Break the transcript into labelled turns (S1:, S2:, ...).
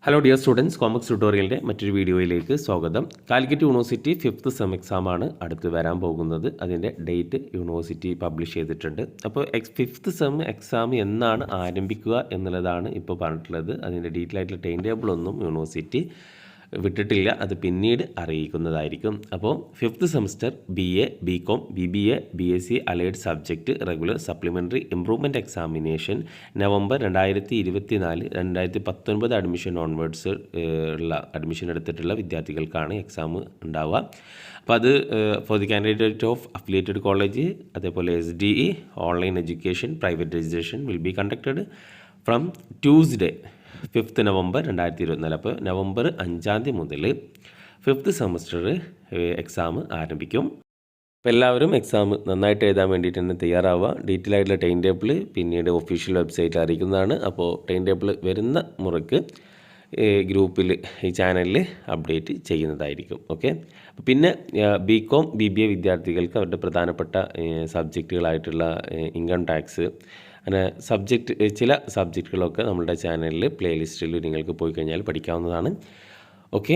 S1: Hello dear students, കോമക്സ് ട്യൂട്ടോറിയലിൻ്റെ മറ്റൊരു വീഡിയോയിലേക്ക് സ്വാഗതം. കാലിക്കറ്റ് യൂണിവേഴ്സിറ്റി 5th സെം എക്സാമാണ് അടുത്ത് വരാൻ പോകുന്നത്. അതിൻ്റെ ഡേറ്റ് യൂണിവേഴ്സിറ്റി പബ്ലിഷ് ചെയ്തിട്ടുണ്ട്. അപ്പോൾ 5th സെം എക്സാം എന്നാണ് ആരംഭിക്കുക എന്നുള്ളതാണ് ഇപ്പോൾ പറഞ്ഞിട്ടുള്ളത്. അതിൻ്റെ ഡീറ്റെയിൽ ആയിട്ടുള്ള ടൈം ടേബിളൊന്നും യൂണിവേഴ്സിറ്റി വിട്ടിട്ടില്ല, അത് പിന്നീട് അറിയിക്കുന്നതായിരിക്കും. അപ്പോൾ 5th semester BA, BCom, BBA, BSc allied subject regular supplementary improvement examination November 2024-2019 admission onwards ഉള്ള അഡ്മിഷൻ എടുത്തിട്ടുള്ള വിദ്യാർത്ഥികൾക്കാണ് എക്സാം ഉണ്ടാവുക. അപ്പോൾ അത് for the candidate of affiliated college, അതേപോലെ SDE online education private registration will be conducted from Tuesday 5th November 2024. അപ്പോൾ November 5 മുതൽ 5th semester exam ആരംഭിക്കും. അപ്പോൾ എല്ലാവരും എക്സാം നന്നായിട്ട് എഴുതാൻ വേണ്ടിയിട്ട് തന്നെ തയ്യാറാവുക. ഡീറ്റെയിൽ ആയിട്ടുള്ള ടൈം ടേബിൾ പിന്നീട് ഒഫീഷ്യൽ വെബ്സൈറ്റിൽ അറിയിക്കുന്നതാണ്. അപ്പോൾ ടൈം ടേബിൾ വരുന്ന മുറയ്ക്ക് ഗ്രൂപ്പിൽ ഈ ചാനലിൽ അപ്ഡേറ്റ് ചെയ്യുന്നതായിരിക്കും. ഓക്കെ. പിന്നെ BCom, BBA വിദ്യാർത്ഥികൾക്ക് അവരുടെ പ്രധാനപ്പെട്ട സബ്ജക്റ്റുകളായിട്ടുള്ള ഇൻകം ടാക്സ്, അങ്ങനെ ചില സബ്ജക്റ്റുകളൊക്കെ നമ്മുടെ ചാനലിൽ പ്ലേലിസ്റ്റിൽ നിങ്ങൾക്ക് പോയി കഴിഞ്ഞാൽ പഠിക്കാവുന്നതാണ്. ഓക്കെ.